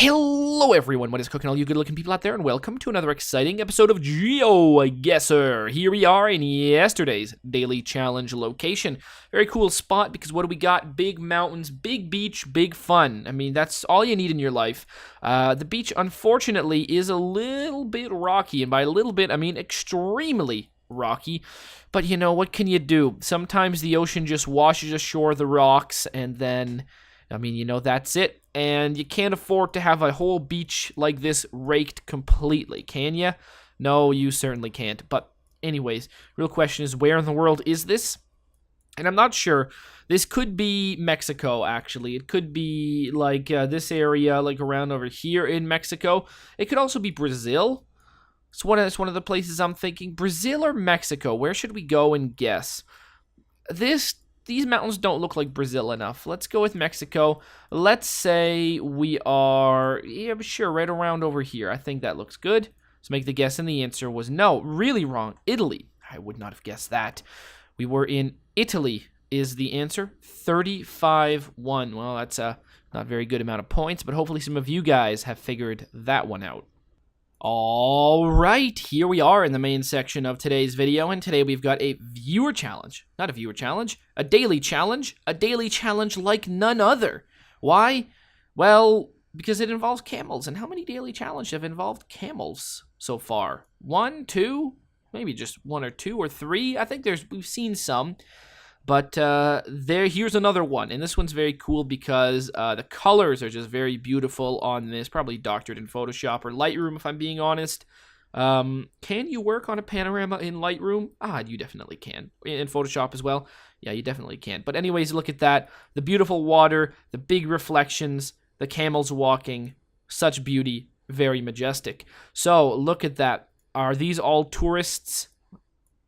Hello everyone, what is cooking all you good looking people out there, and welcome to another exciting episode of GeoGuessr. Here we are in yesterday's daily challenge location. Very cool spot because what do we got? Big mountains, big beach, big fun. I mean, that's all you need in your life. The beach, unfortunately, is a little bit rocky, and by a little bit, I mean extremely rocky. But you know, what can you do? Sometimes the ocean just washes ashore the rocks, and then, I mean, you know, that's it. And you can't afford to have a whole beach like this raked completely, can you? No, you certainly can't. But anyways, real question is, where in the world is this? And I'm not sure. This could be Mexico, actually. It could be like this area, like around over here in Mexico. It could also be Brazil. It's one of the places I'm thinking. Brazil or Mexico? Where should we go and guess? These mountains don't look like Brazil enough. Let's go with Mexico. Let's say we are, yeah, sure, right around over here. I think that looks good. Let's make the guess, and the answer was no. Really wrong. Italy. I would not have guessed that. We were in Italy is the answer. 35-1. Well, that's a not very good amount of points, but hopefully some of you guys have figured that one out. All right, here we are in the main section of today's video, and today we've got a viewer challenge. Not a viewer challenge, a daily challenge like none other. Why? Well, because it involves camels, and how many daily challenges have involved camels so far? 1, 2, maybe just 1 or 2 or 3. I think we've seen some. But here's another one, and this one's very cool because the colors are just very beautiful on this, probably doctored in Photoshop or Lightroom, if I'm being honest. Can you work on a panorama in Lightroom? You definitely can. In Photoshop as well? Yeah, you definitely can. But anyways, look at that. The beautiful water, the big reflections, the camels walking, such beauty, very majestic. So, look at that. Are these all tourists?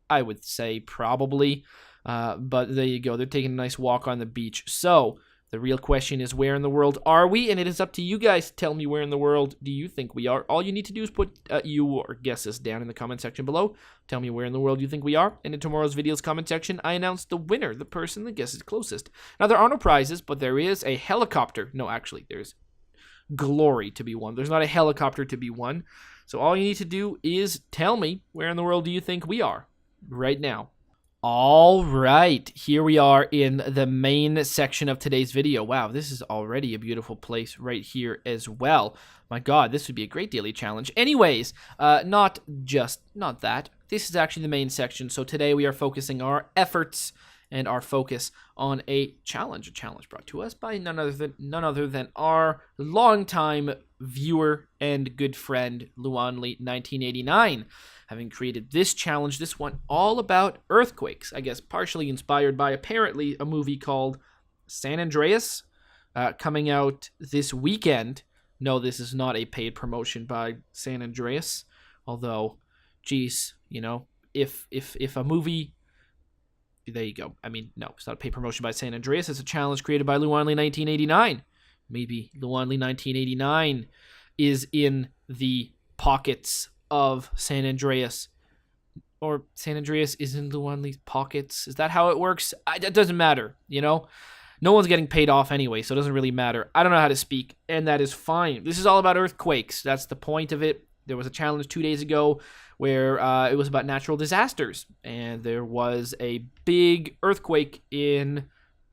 I would say probably. But there you go. They're taking a nice walk on the beach. So, the real question is, where in the world are we? And it is up to you guys to tell me where in the world do you think we are. All you need to do is put your guesses down in the comment section below. Tell me where in the world you think we are. And in tomorrow's video's comment section, I announce the winner, the person that guesses closest. Now, there are no prizes, but there is a helicopter. No, actually, there's glory to be won. There's not a helicopter to be won. So, all you need to do is tell me where in the world do you think we are right now. All right, here we are in the main section of today's video. Wow, this is already a beautiful place right here as well. My God, this would be a great daily challenge. Anyways, not that. This is actually the main section. So today we are focusing our efforts and our focus on a challenge brought to us by none other than our longtime viewer and good friend, Luanli1989. Having created this challenge, this one all about earthquakes, I guess partially inspired by apparently a movie called San Andreas, coming out this weekend. No, this is not a paid promotion by San Andreas, although, geez, you know, if a movie, there you go. I mean, no, it's not a paid promotion by San Andreas. It's a challenge created by Luanli1989. Maybe Luanli1989 is in the pockets of San Andreas, or San Andreas is in Luanli's pockets. Is that how it works? It doesn't matter, you know? No one's getting paid off anyway, so it doesn't really matter. I don't know how to speak, and that is fine. This is all about earthquakes. That's the point of it. There was a challenge 2 days ago where it was about natural disasters, and there was a big earthquake in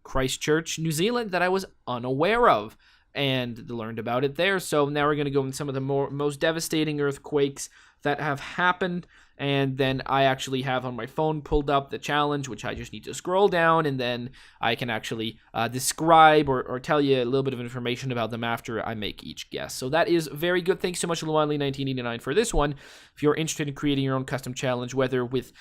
Christchurch, New Zealand, that I was unaware of, and learned about it there. So now we're going to go in some of the most devastating earthquakes that have happened, and then I actually have on my phone pulled up the challenge, which I just need to scroll down, and then I can actually describe or tell you a little bit of information about them after I make each guess. So that is very good. Thanks so much, Luanli1989, for this one. If you're interested in creating your own custom challenge, whether with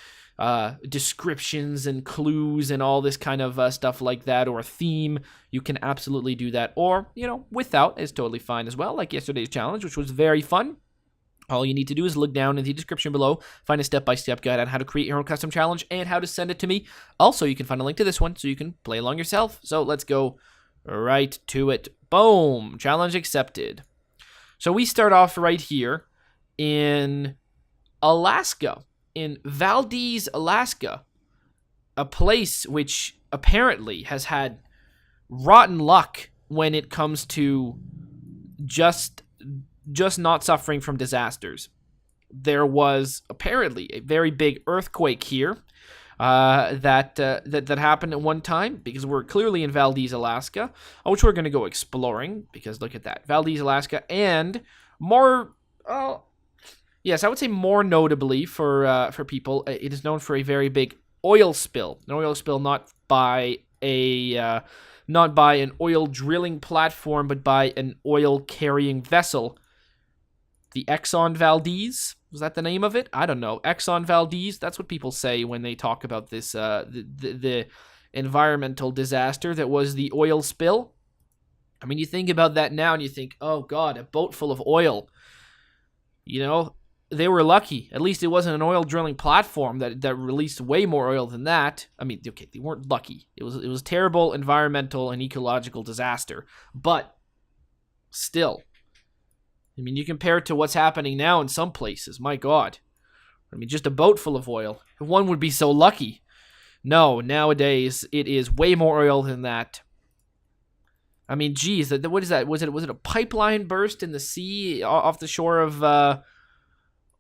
descriptions and clues and all this kind of stuff like that, or a theme, you can absolutely do that. Or, you know, without is totally fine as well, like yesterday's challenge, which was very fun. All you need to do is look down in the description below, find a step-by-step guide on how to create your own custom challenge and how to send it to me. Also, you can find a link to this one so you can play along yourself. So let's go right to it. Boom! Challenge accepted. So we start off right here in Alaska, in Valdez, Alaska, a place which apparently has had rotten luck when it comes to just just not suffering from disasters. There was apparently a very big earthquake here that happened at one time, because we're clearly in Valdez, Alaska, which we're going to go exploring, because look at that. Valdez, Alaska, and more... yes, I would say more notably for people, it is known for a very big oil spill. An oil spill not by an oil drilling platform, but by an oil carrying vessel. The Exxon Valdez, was that the name of it? I don't know. Exxon Valdez, that's what people say when they talk about this, the environmental disaster that was the oil spill. I mean, you think about that now and you think, oh God, a boat full of oil. You know, they were lucky. At least it wasn't an oil drilling platform that released way more oil than that. I mean, okay, they weren't lucky. It was a terrible environmental and ecological disaster. But still, I mean, you compare it to what's happening now in some places. My God. I mean, just a boat full of oil. One would be so lucky. No, nowadays it is way more oil than that. I mean, geez, what is that? Was it a pipeline burst in the sea off the shore of,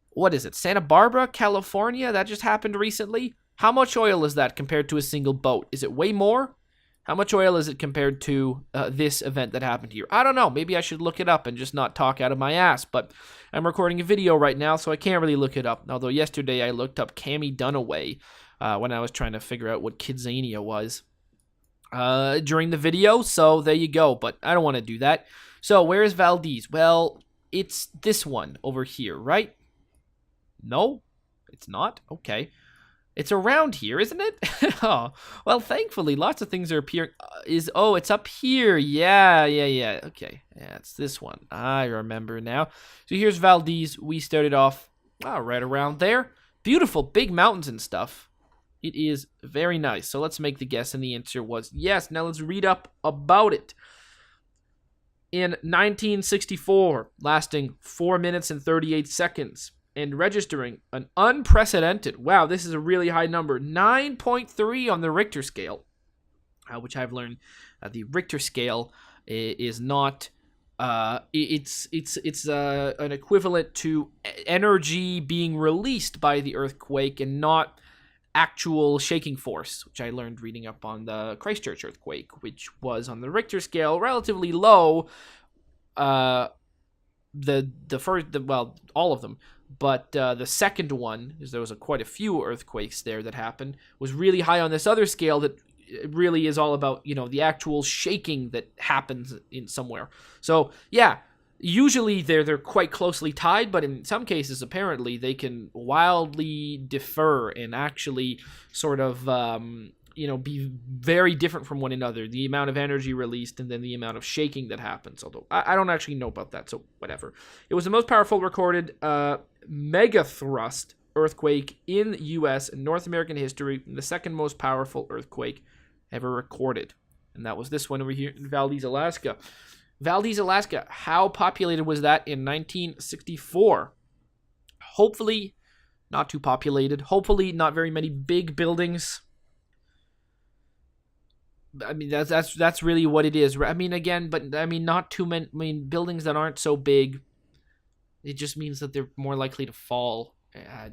what is it, Santa Barbara, California? That just happened recently. How much oil is that compared to a single boat? Is it way more? How much oil is it compared to this event that happened here? I don't know. Maybe I should look it up and just not talk out of my ass. But I'm recording a video right now, so I can't really look it up. Although yesterday I looked up Cammie Dunaway when I was trying to figure out what Kidzania was during the video. So there you go. But I don't want to do that. So where is Valdez? Well, it's this one over here, right? No, it's not. Okay. It's around here, isn't it? Oh, well, thankfully, lots of things are appearing. It's up here. Yeah. Okay, yeah, it's this one. I remember now. So here's Valdez. We started off right around there. Beautiful, big mountains and stuff. It is very nice. So let's make the guess, and the answer was yes. Now let's read up about it. In 1964, lasting 4 minutes and 38 seconds. And registering an unprecedented, wow, this is a really high number, 9.3 on the Richter scale, which I've learned the Richter scale is not, it's an equivalent to energy being released by the earthquake and not actual shaking force, which I learned reading up on the Christchurch earthquake, which was on the Richter scale relatively low. All of them. But the second one, because there was quite a few earthquakes there that happened, was really high on this other scale that really is all about, the actual shaking that happens in somewhere. So, yeah, usually they're quite closely tied, but in some cases, apparently, they can wildly differ and actually sort of, be very different from one another. The amount of energy released and then the amount of shaking that happens. Although I don't actually know about that, so whatever. It was the most powerful recorded megathrust earthquake in U.S. and North American history, and the second most powerful earthquake ever recorded. And that was this one over here in Valdez, Alaska. Valdez, Alaska, how populated was that in 1964? Hopefully not too populated. Hopefully not very many big buildings. I mean, that's really what it is. I mean, again, but I mean, not too many. I mean, buildings that aren't so big, it just means that they're more likely to fall.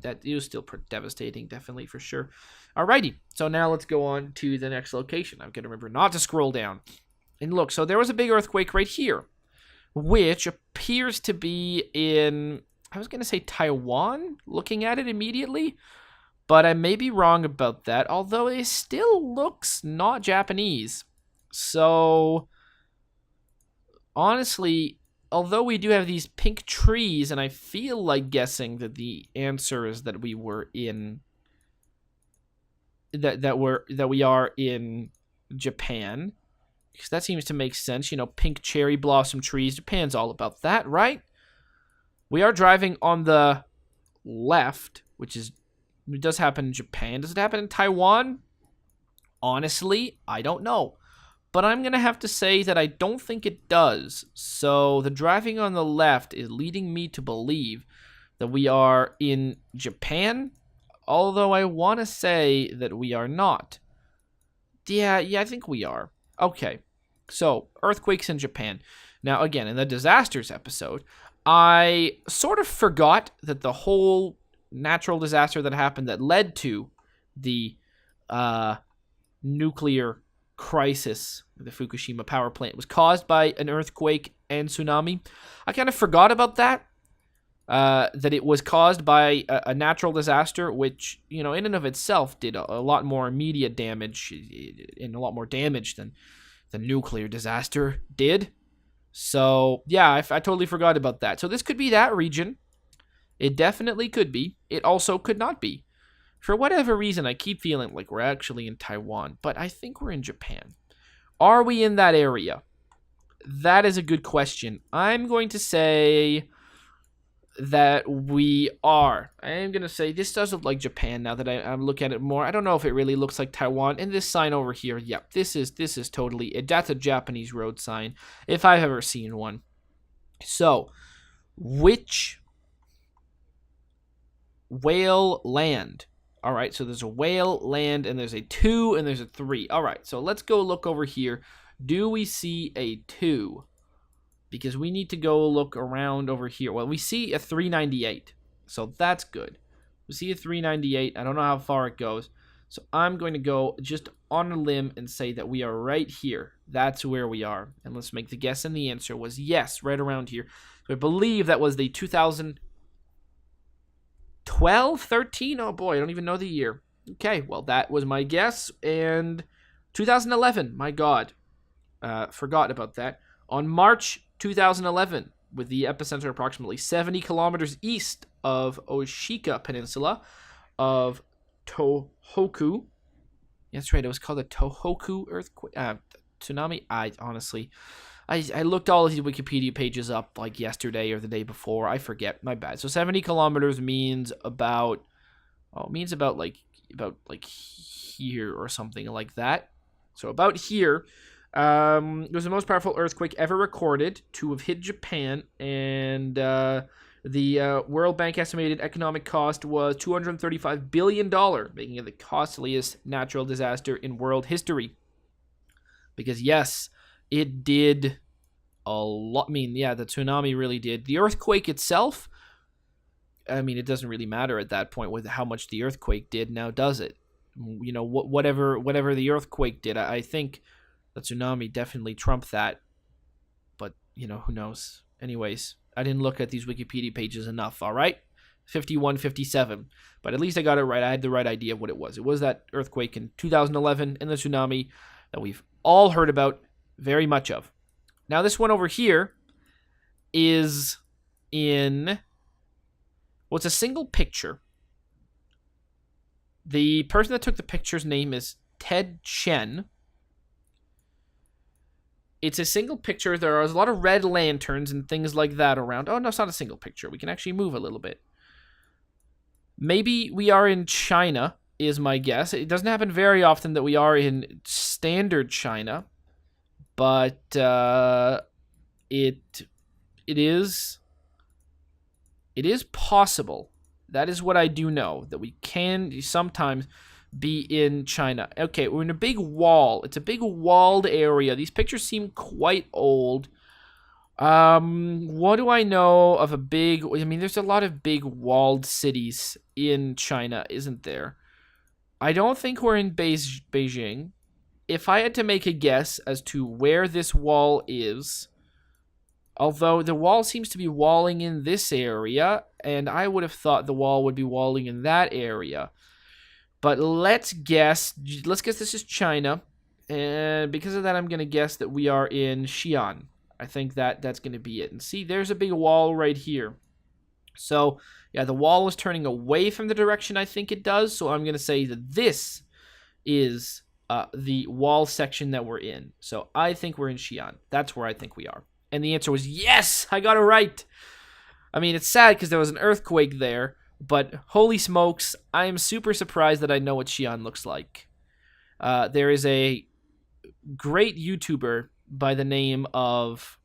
That is still devastating, definitely, for sure. Alrighty, so now let's go on to the next location. I've got to remember not to scroll down. And look, so there was a big earthquake right here, which appears to be in, I was going to say Taiwan, looking at it immediately. But I may be wrong about that, although it still looks not Japanese. So, honestly, although we do have these pink trees, and I feel like guessing that the answer is that we were in that we are in Japan, because that seems to make sense. Pink cherry blossom trees. Japan's all about that, right? We are driving on the left, which is. It does happen in Japan. Does it happen in Taiwan? Honestly, I don't know. But I'm going to have to say that I don't think it does. So the driving on the left is leading me to believe that we are in Japan, although I want to say that we are not. Yeah, I think we are. Okay, so earthquakes in Japan. Now, again, in the disasters episode, I sort of forgot that the whole natural disaster that happened that led to the nuclear crisis, the Fukushima power plant, was caused by an earthquake and tsunami. I kind of forgot about that. That it was caused by a natural disaster, which, in and of itself did a lot more immediate damage and a lot more damage than the nuclear disaster did. So, yeah, I totally forgot about that. So this could be that region. It definitely could be. It also could not be. For whatever reason, I keep feeling like we're actually in Taiwan, but I think we're in Japan. Are we in that area? That is a good question. I'm going to say that we are. I am going to say this does look like Japan now that I'm looking at it more. I don't know if it really looks like Taiwan. And this sign over here, yep, this is totally it. That's a Japanese road sign, if I've ever seen one. So, which whale land? All right, so there's a whale land, and there's a 2, and there's a 3. All right, so let's go look over here. Do we see a 2? Because we need to go look around over here. Well, we see a 398, so that's good. We see a 398. I don't know how far it goes. So I'm going to go just on a limb and say that we are right here. That's where we are. And let's make the guess, and the answer was yes, right around here. So I believe that was the 2012, 13? Oh boy, I don't even know the year. Okay, well, that was my guess. And 2011, my God. Forgot about that. On March 2011, with the epicenter approximately 70 kilometers east of Oshika Peninsula of Tohoku. That's right, it was called the Tohoku earthquake, tsunami. I looked all of these Wikipedia pages up like yesterday or the day before. I forget, my bad. So 70 kilometers means about like here or something like that. So about here. It was the most powerful earthquake ever recorded to have hit Japan, and the World Bank estimated economic cost was $235 billion, making it the costliest natural disaster in world history. Because, yes, it did a lot. I mean, yeah, the tsunami really did. The earthquake itself, I mean, it doesn't really matter at that point with how much the earthquake did, now does it? Whatever the earthquake did, I think the tsunami definitely trumped that, but, who knows? Anyways, I didn't look at these Wikipedia pages enough, all right? 51, 57. But at least I got it right. I had the right idea of what it was. It was that earthquake in 2011 and the tsunami that we've all heard about very much of. Now, this one over here is in... well, it's a single picture. The person that took the picture's name is Ted Chen. It's a single picture. There are a lot of red lanterns and things like that around. Oh, no, it's not a single picture. We can actually move a little bit. Maybe we are in China, is my guess. It doesn't happen very often that we are in standard China, but it is possible. That is what I do know, that we can sometimes be in China. Okay, we're in a big wall. It's a big walled area. These pictures seem quite old. What do I know of a big... I mean, there's a lot of big walled cities in China, isn't there? I don't think we're in Beijing. If I had to make a guess as to where this wall is, although the wall seems to be walling in this area, and I would have thought the wall would be walling in that area. But let's guess this is China, and because of that, I'm going to guess that we are in Xi'an. I think that's going to be it. And see, there's a big wall right here. So, yeah, the wall is turning away from the direction I think it does, so I'm going to say that this is the wall section that we're in. So I think we're in Xi'an. That's where I think we are. And the answer was yes! I got it right! I mean, it's sad because there was an earthquake there, but holy smokes, I am super surprised that I know what Xi'an looks like. There is a great YouTuber by the name of...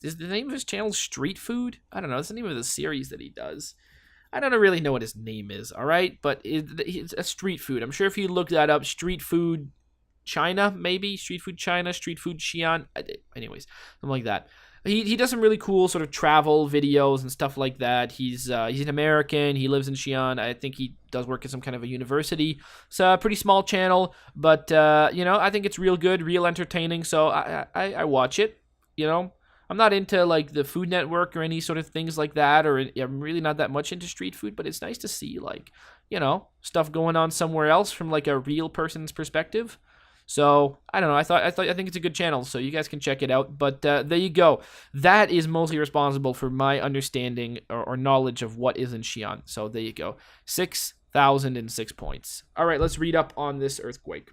is the name of his channel Street Food? I don't know. It's the name of the series that he does. I don't really know what his name is, all right? But it's a Street Food. I'm sure if you look that up, Street Food China, maybe street food China, street food Xi'an. Anyways, something like that. He does some really cool sort of travel videos and stuff like that. He's an American. He lives in Xi'an. I think he does work at some kind of a university. It's a pretty small channel, but I think it's real good, real entertaining. So I watch it. I'm not into like the Food Network or any sort of things like that, or I'm really not that much into street food. But it's nice to see like stuff going on somewhere else from like a real person's perspective. So I don't know. I think it's a good channel, so you guys can check it out. But there you go. That is mostly responsible for my understanding or knowledge of what is in Xi'an. So there you go. 6,006 points. All right, let's read up on this earthquake.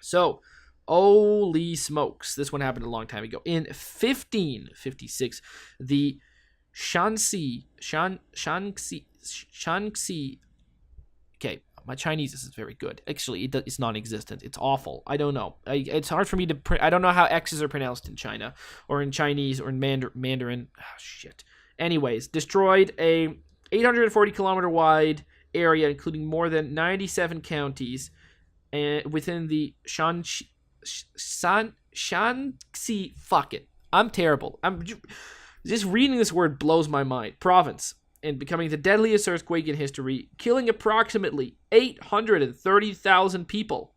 So, holy smokes, this one happened a long time ago. In 1556, the Shanxi. Okay. My Chinese is very good. Actually, it's non-existent. It's awful. I don't know. It's hard for me to print. I don't know how X's are pronounced in China or in Chinese or in Mandarin. Oh, shit. Anyways, destroyed a 840-kilometer wide area, including more than 97 counties, and within the Shanxi. Fuck it. I'm terrible. Just reading this word blows my mind. Province. And becoming the deadliest earthquake in history, killing approximately 830,000 people.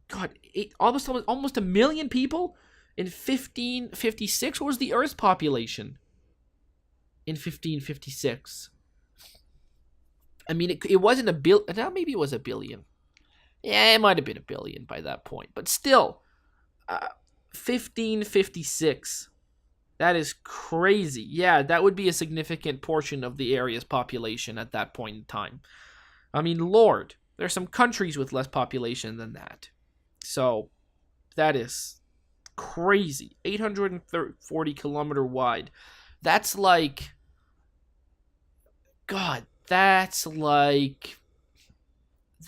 God, almost a million people in 1556. What was the Earth's population in 1556? I mean, it wasn't a billion. Now maybe it was a billion. Yeah, it might have been a billion by that point. But still, 1556. That is crazy. Yeah, that would be a significant portion of the area's population at that point in time. I mean, Lord, there are some countries with less population than that. So, that is crazy. 840-kilometer wide. That's like... God, that's like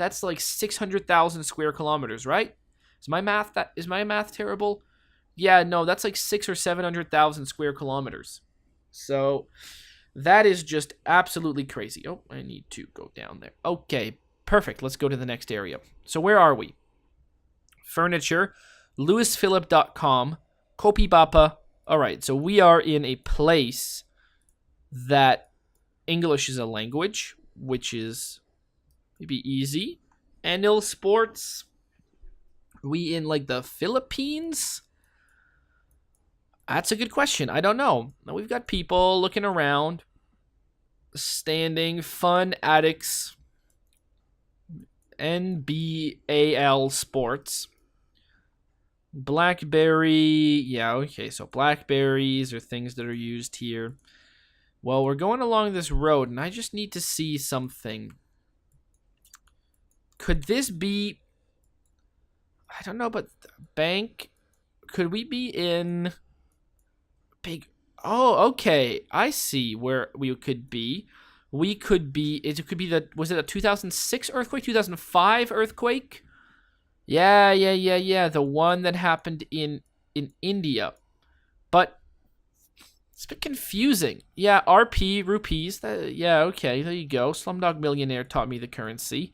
600,000 square kilometers, right? Is my math terrible? Yeah, no, that's like 600,000 or 700,000 square kilometers. So that is just absolutely crazy. Oh, I need to go down there. Okay, perfect. Let's go to the next area. So where are we? Furniture, lewisphilip.com, Kopibapa. All right, so we are in a place that English is a language, which is maybe easy. Anil Sports. We in like the Philippines? That's a good question. I don't know. We've got people looking around, standing, fun addicts, NBAL Sports, Blackberry. Yeah, okay, so Blackberries are things that are used here. Well, we're going along this road, and I just need to see something. Could this be... I don't know, but bank... Could we be in... Big. Oh, okay. I see where we could be. It could be was it a 2006 earthquake? 2005 earthquake? Yeah. The one that happened in India. But it's a bit confusing. Yeah, RP, rupees. Yeah, okay. There you go. Slumdog Millionaire taught me the currency.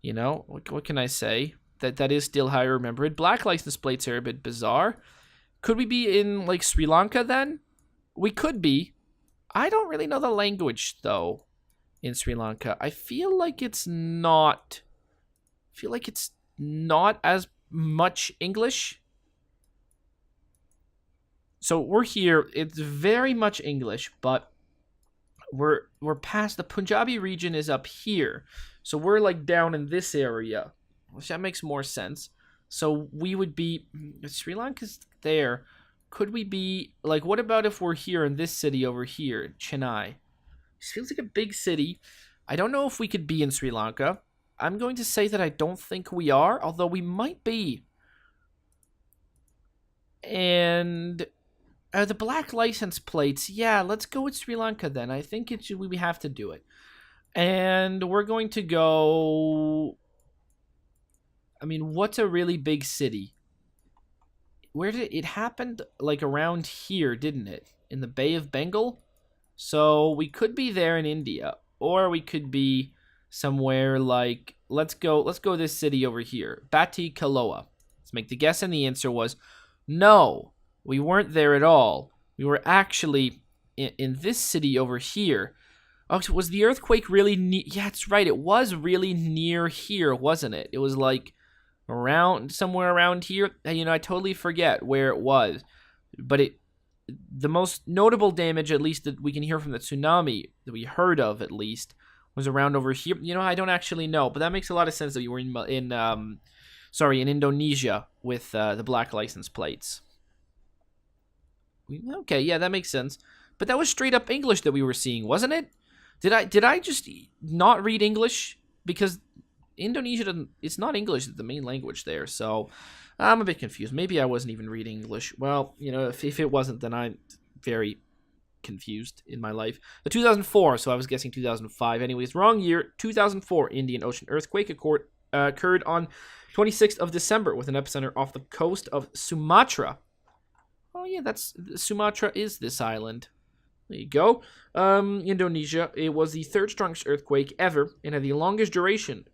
What can I say? That is still how I remember it. Black license plates are a bit bizarre. Could we be in, like, Sri Lanka, then? We could be. I don't really know the language, though, in Sri Lanka. I feel like it's not as much English. So we're here. It's very much English, but we're past the Punjabi region is up here. So we're, like, down in this area, which that makes more sense. So we would be... Sri Lanka's there. Could we be... Like, what about if we're here in this city over here, Chennai? This feels like a big city. I don't know if we could be in Sri Lanka. I'm going to say that I don't think we are, although we might be. And... the black license plates. Yeah, let's go with Sri Lanka then. I think we have to do it. And we're going to go... I mean, what's a really big city? Where did it happened? Like around here, didn't it? In the Bay of Bengal? So we could be there in India, or we could be somewhere like, let's go this city over here, Batikaloa. Let's make the guess, and the answer was no. We weren't there at all. We were actually in this city over here. Oh, so was the earthquake really near? Yeah, that's right. It was really near here, wasn't it? It was like somewhere around here. I totally forget where it was. But the most notable damage, at least that we can hear from the tsunami, that we heard of at least, was around over here. I don't actually know, but that makes a lot of sense that you were in Indonesia with the black license plates. Okay, yeah, that makes sense. But that was straight up English that we were seeing, wasn't it? Did I just not read English? Because Indonesia it's not English, it's the main language there, so I'm a bit confused. Maybe I wasn't even reading English. Well, if it wasn't, then I'm very confused in my life. The 2004, so I was guessing 2005. Anyways, wrong year. 2004 Indian Ocean earthquake occurred on 26th of December with an epicenter off the coast of Sumatra. Oh yeah, Sumatra is this island. There you go. Indonesia. It was the third strongest earthquake ever and had the longest duration,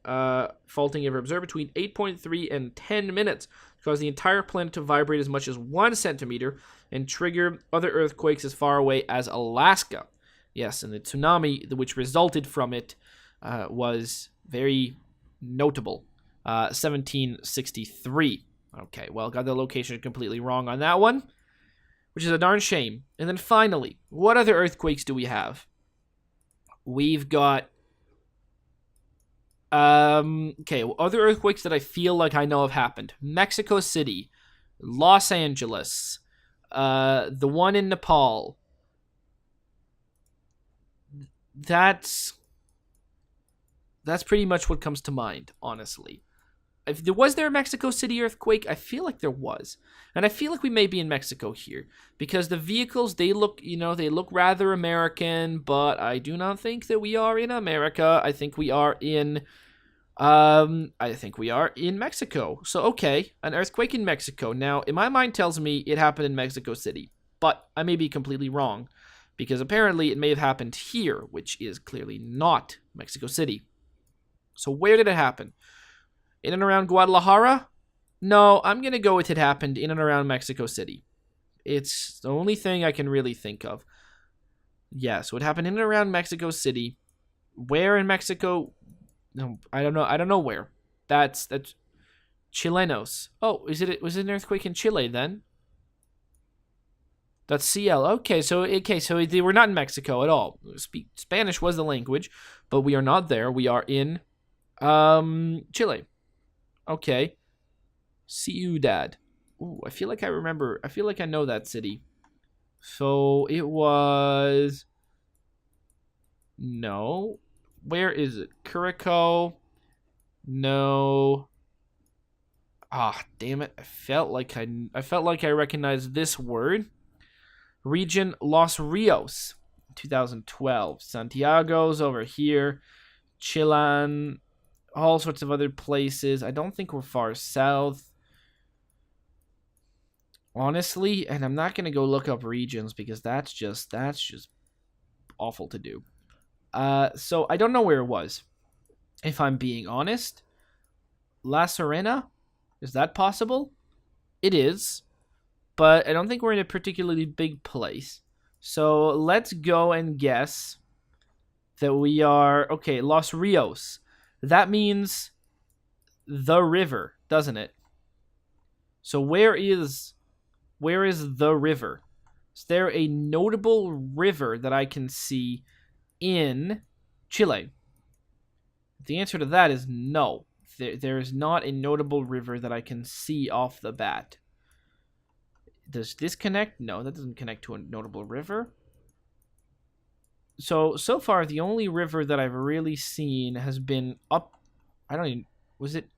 faulting ever observed, between 8.3 and 10 minutes. It caused the entire planet to vibrate as much as 1 centimeter and trigger other earthquakes as far away as Alaska. Yes, and the tsunami which resulted from it was very notable. 1763. Okay, well, got the location completely wrong on that one, which is a darn shame. And then finally, what other earthquakes do we have? We've got other earthquakes that I feel like I know have happened. Mexico City, Los Angeles, the one in Nepal. That's pretty much what comes to mind, honestly. Was there a Mexico City earthquake? I feel like there was. And I feel like we may be in Mexico here. Because the vehicles, they look rather American, but I do not think that we are in America. I think we are in Mexico. So, okay, an earthquake in Mexico. Now, in my mind tells me it happened in Mexico City. But I may be completely wrong. Because apparently it may have happened here, which is clearly not Mexico City. So where did it happen? In and around Guadalajara? No, I'm going to go with it happened in and around Mexico City. It's the only thing I can really think of. Yeah, so it happened in and around Mexico City. Where in Mexico? No, I don't know. I don't know where. That's Chilenos. Oh, was it an earthquake in Chile then? That's CL. Okay, so they were not in Mexico at all. Spanish was the language, but we are not there. We are in Chile. Okay. Ciudad. Ooh, I feel like I know that city. So it was... No. Where is it? Curacao. No. Ah, damn it. I felt like I recognized this word. Region Los Rios. 2012. Santiago's over here. Chilan. All sorts of other places. I don't think we're far south. Honestly, and I'm not going to go look up regions because that's just awful to do. So I don't know where it was. If I'm being honest. La Serena? Is that possible? It is. But I don't think we're in a particularly big place. So let's go and guess that we are... Okay, Los Rios. That means the river, doesn't it? So where is the river? Is there a notable river that I can see in Chile? The answer to that is no. There is not a notable river that I can see off the bat. Does this connect? No, that doesn't connect to a notable river. So far, the only river that I've really seen has been up... Was it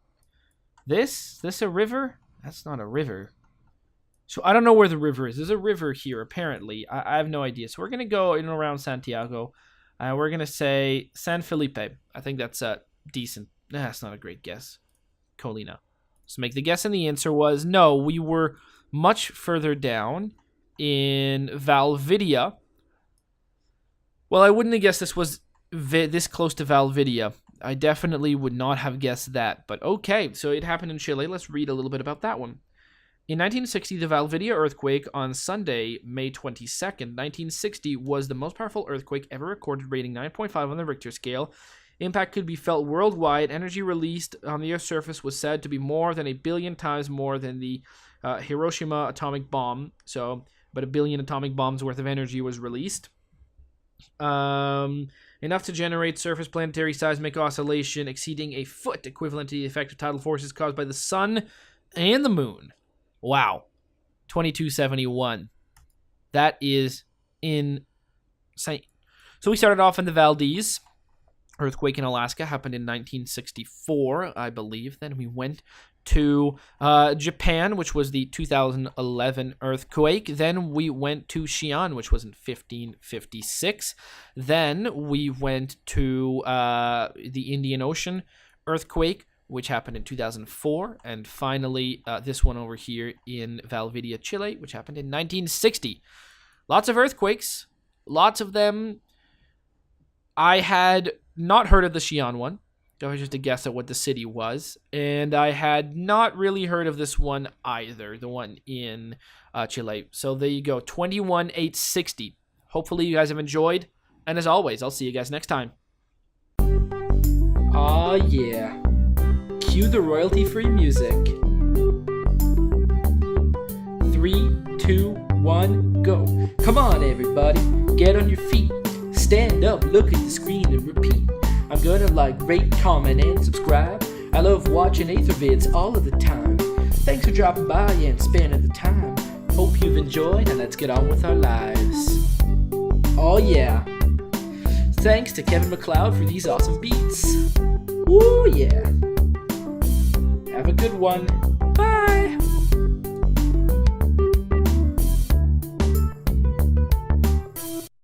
this? Is this a river? That's not a river. So I don't know where the river is. There's a river here, apparently. I have no idea. So we're going to go in and around Santiago. We're going to say San Felipe. I think that's decent. That's not a great guess. Colina. So make the guess, and the answer was no. We were much further down in Valvidia. Well, I wouldn't have guessed this was this close to Valvidia. I definitely would not have guessed that. But okay, so it happened in Chile. Let's read a little bit about that one. In 1960, the Valdivia earthquake on Sunday, May 22nd, 1960, was the most powerful earthquake ever recorded, rating 9.5 on the Richter scale. Impact could be felt worldwide. Energy released on the Earth's surface was said to be more than 1 billion times more than the Hiroshima atomic bomb. But 1 billion atomic bombs worth of energy was released. Enough to generate surface planetary seismic oscillation exceeding a foot, equivalent to the effect of tidal forces caused by the sun and the moon. Wow. 2271. That is insane. So we started off in the Valdez. Earthquake in Alaska happened in 1964, I believe. Then we went to Japan, which was the 2011 earthquake. Then we went to Xi'an, which was in 1556. Then we went to the Indian Ocean earthquake, which happened in 2004. And finally, this one over here in Valdivia, Chile, which happened in 1960. Lots of earthquakes. Lots of them. I had not heard of the Xi'an one. That was just a guess at what the city was. And I had not really heard of this one either, the one in Chile. So there you go, 21,860. Hopefully you guys have enjoyed. And as always, I'll see you guys next time. Aw, yeah. Cue the royalty-free music. 3, 2, 1, go. Come on, everybody. Get on your feet. Stand up, look at the screen, and repeat. I'm gonna like, rate, comment, and subscribe. I love watching Ather vids all of the time. Thanks for dropping by and spending the time. Hope you've enjoyed, and let's get on with our lives. Oh yeah. Thanks to Kevin MacLeod for these awesome beats. Woo yeah. Have a good one.